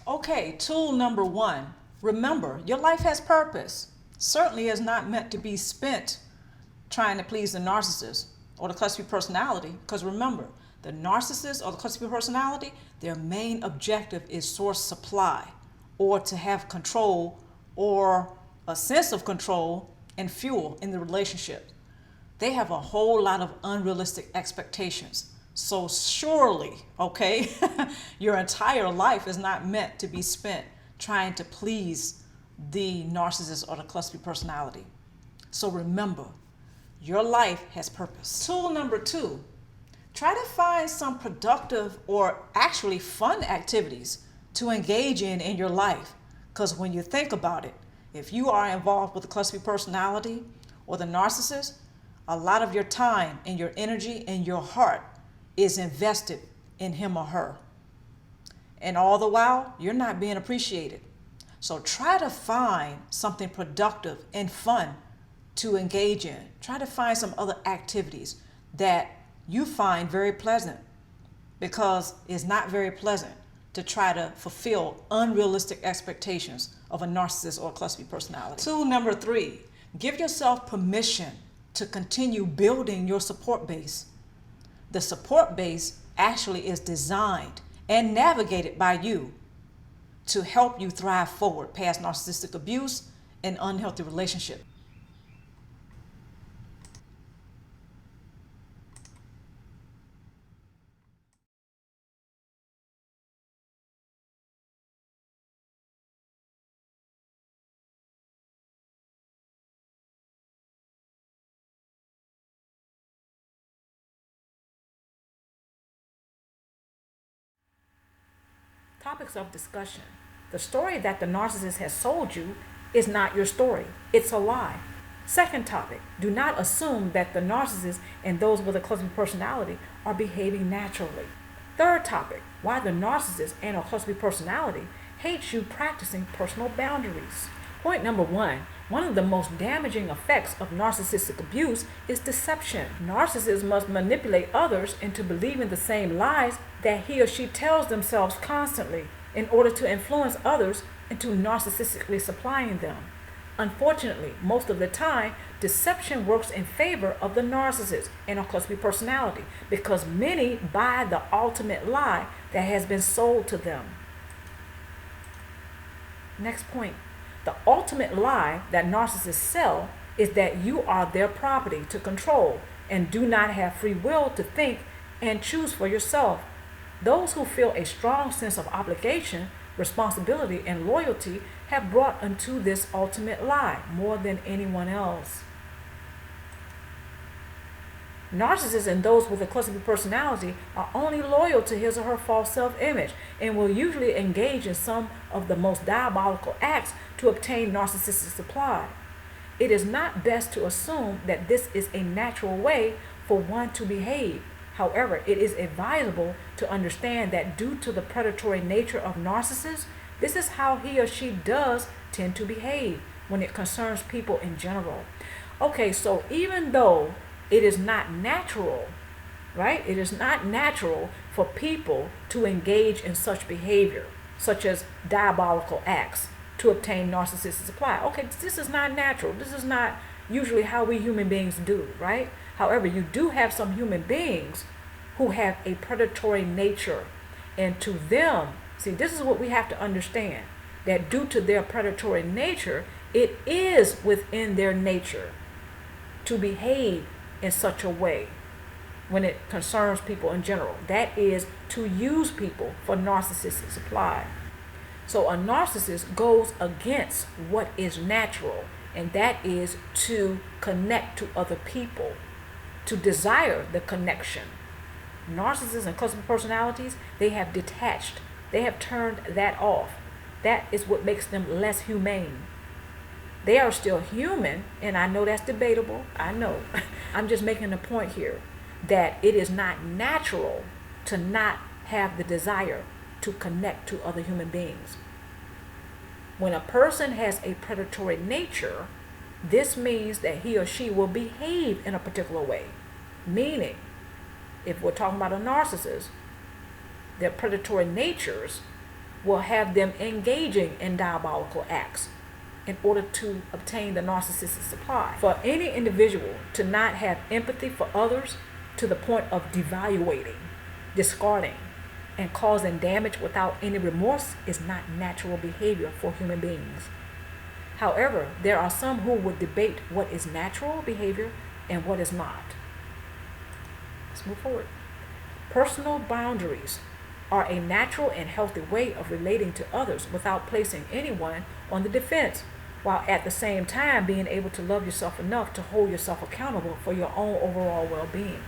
Okay, tool number one. Remember, your life has purpose. Certainly is not meant to be spent trying to please the narcissist or the cluster B personality. Because remember, the narcissist or the cluster B personality, their main objective is source supply or to have control or a sense of control and fuel in the relationship. They have a whole lot of unrealistic expectations. So surely, okay, your entire life is not meant to be spent trying to please the narcissist or the cluster B personality. So remember, your life has purpose. Tool number two, try to find some productive or actually fun activities to engage in your life. Because when you think about it, if you are involved with the cluster B personality or the narcissist, a lot of your time and your energy and your heart is invested in him or her. And all the while, you're not being appreciated. So try to find something productive and fun to engage in. Try to find some other activities that you find very pleasant, because it's not very pleasant to try to fulfill unrealistic expectations of a narcissist or a cluster B personality. Tool number three, give yourself permission to continue building your support base. The support base actually is designed and navigated by you to help you thrive forward past narcissistic abuse and unhealthy relationships. Topics of discussion. The story that the narcissist has sold you is not your story. It's a lie. Second topic, do not assume that the narcissist and those with a cluster B personality are behaving naturally. Third topic, why the narcissist and a cluster B personality hates you practicing personal boundaries. Point number one of the most damaging effects of narcissistic abuse is deception. Narcissists must manipulate others into believing the same lies that he or she tells themselves constantly in order to influence others into narcissistically supplying them. Unfortunately, most of the time, deception works in favor of the narcissist and a cluster B personality because many buy the ultimate lie that has been sold to them. Next point. The ultimate lie that narcissists sell is that you are their property to control and do not have free will to think and choose for yourself. Those who feel a strong sense of obligation, responsibility, and loyalty have brought unto this ultimate lie more than anyone else. Narcissists and those with a cluster B personality are only loyal to his or her false self-image and will usually engage in some of the most diabolical acts to obtain narcissistic supply. It is not best to assume that this is a natural way for one to behave. However, it is advisable to understand that due to the predatory nature of narcissists, this is how he or she does tend to behave when it concerns people in general. Okay, so even though it is not natural, right? It is not natural for people to engage in such behavior, such as diabolical acts to obtain narcissistic supply. Okay, this is not natural. This is not usually how we human beings do, right? However, you do have some human beings who have a predatory nature. And to them, see, this is what we have to understand, that due to their predatory nature, it is within their nature to behave in such a way when it concerns people in general. That is to use people for narcissistic supply. So a narcissist goes against what is natural, and that is to connect to other people, to desire the connection. Narcissists and cluster B personalities, they have detached. They have turned that off. That is what makes them less humane. They are still human, and I know that's debatable. I know. I'm just making a point here that it is not natural to not have the desire to connect to other human beings. When a person has a predatory nature, this means that he or she will behave in a particular way. Meaning, if we're talking about a narcissist, their predatory natures will have them engaging in diabolical acts in order to obtain the narcissistic supply. For any individual to not have empathy for others to the point of devaluating, discarding, and causing damage without any remorse is not natural behavior for human beings. However, there are some who would debate what is natural behavior and what is not. Let's move forward. Personal boundaries are a natural and healthy way of relating to others without placing anyone on the defense, while at the same time being able to love yourself enough to hold yourself accountable for your own overall well-being.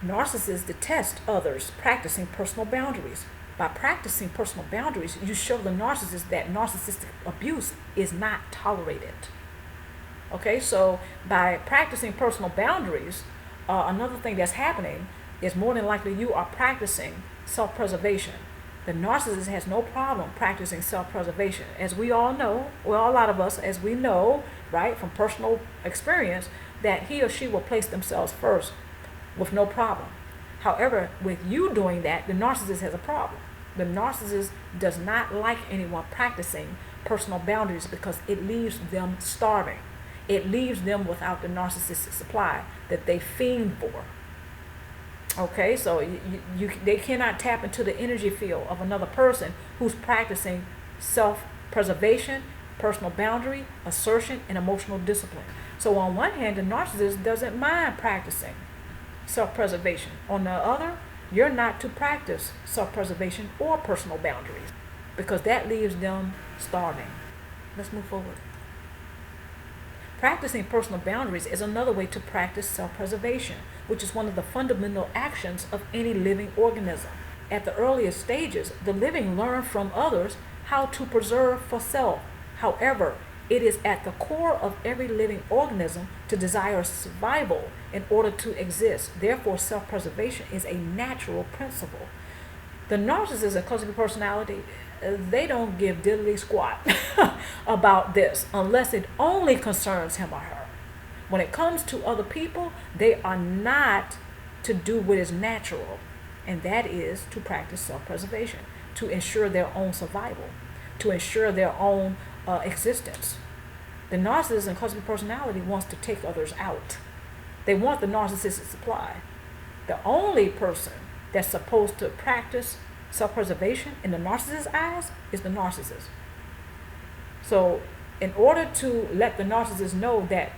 Narcissists detest others practicing personal boundaries. By practicing personal boundaries, you show the narcissist that narcissistic abuse is not tolerated. Okay, so by practicing personal boundaries, another thing that's happening is more than likely you are practicing self-preservation. The narcissist has no problem practicing self-preservation. As we all know, well, a lot of us, as we know, right, from personal experience, that he or she will place themselves first with no problem. However, with you doing that, the narcissist has a problem. The narcissist does not like anyone practicing personal boundaries because it leaves them starving. It leaves them without the narcissistic supply that they fiend for. Okay, so they cannot tap into the energy field of another person who's practicing self-preservation, personal boundary, assertion, and emotional discipline. So on one hand, the narcissist doesn't mind practicing self-preservation. On the other, you're not to practice self-preservation or personal boundaries because that leaves them starving. Let's move forward. Practicing personal boundaries is another way to practice self-preservation, which is one of the fundamental actions of any living organism. At the earliest stages, the living learn from others how to preserve for self. However, it is at the core of every living organism to desire survival in order to exist. Therefore, self-preservation is a natural principle. The narcissist and cluster personality, they don't give diddly squat about this unless it only concerns him or her. When it comes to other people, they are not to do what is natural, and that is to practice self-preservation, to ensure their own survival, to ensure their own existence. The narcissist and cluster personality wants to take others out. They want the narcissistic supply. The only person that's supposed to practice self-preservation in the narcissist's eyes is the narcissist. So in order to let the narcissist know that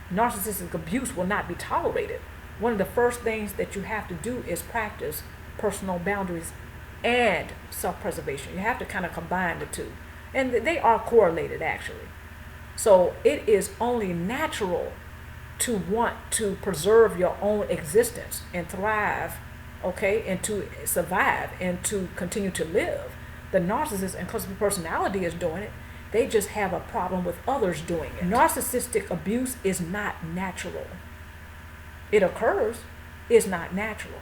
narcissistic abuse will not be tolerated, one of the first things that you have to do is practice personal boundaries and self-preservation. You have to kind of combine the two. And they are correlated, actually. So it is only natural to want to preserve your own existence and thrive, okay, and to survive and to continue to live. The narcissist and cluster personality is doing it. They just have a problem with others doing it. Narcissistic abuse is not natural. It occurs, it's not natural.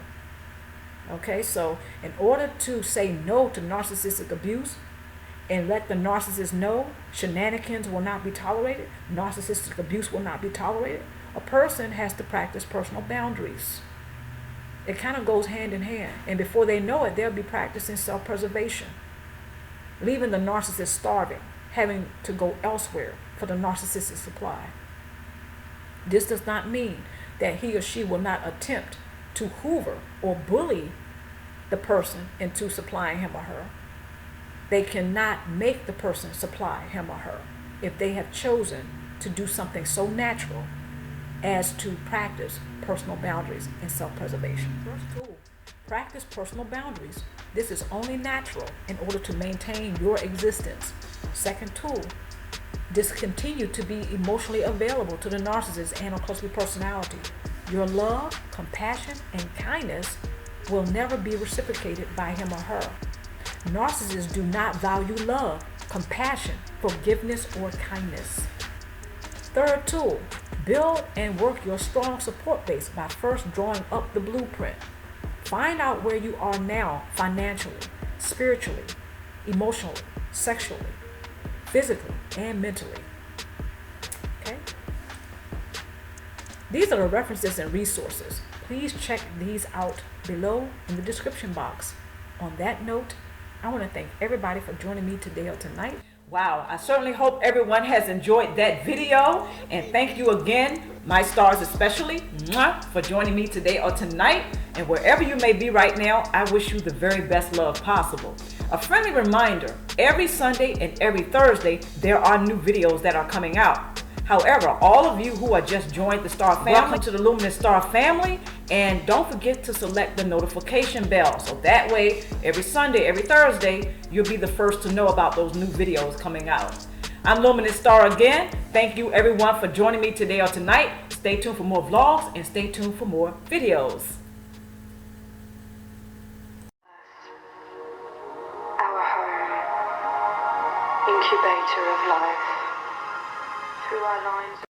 Okay, so in order to say no to narcissistic abuse and let the narcissist know shenanigans will not be tolerated, narcissistic abuse will not be tolerated, a person has to practice personal boundaries. It kind of goes hand in hand. And before they know it, they'll be practicing self-preservation, leaving the narcissist starving, having to go elsewhere for the narcissistic supply. This does not mean that he or she will not attempt to hoover or bully the person into supplying him or her. They cannot make the person supply him or her if they have chosen to do something so natural as to practice personal boundaries and self-preservation. First tool, practice personal boundaries. This is only natural in order to maintain your existence. Second tool, discontinue to be emotionally available to the narcissist and or cluster personality. Your love, compassion, and kindness will never be reciprocated by him or her. Narcissists do not value love, compassion, forgiveness, or kindness. Third tool, build and work your strong support base by first drawing up the blueprint. Find out where you are now financially, spiritually, emotionally, sexually, physically, and mentally. Okay? These are the references and resources. Please check these out below in the description box. On that note, I want to thank everybody for joining me today or tonight. Wow, I certainly hope everyone has enjoyed that video. And thank you again, my stars especially, for joining me today or tonight. And wherever you may be right now, I wish you the very best love possible. A friendly reminder, every Sunday and every Thursday, there are new videos that are coming out. However, all of you who are just joined the Star family, welcome to the Luminous Star family, and don't forget to select the notification bell. So that way, every Sunday, every Thursday, you'll be the first to know about those new videos coming out. I'm Luminous Star again. Thank you everyone for joining me today or tonight. Stay tuned for more vlogs and stay tuned for more videos. Our home, incubator of life, through our lines.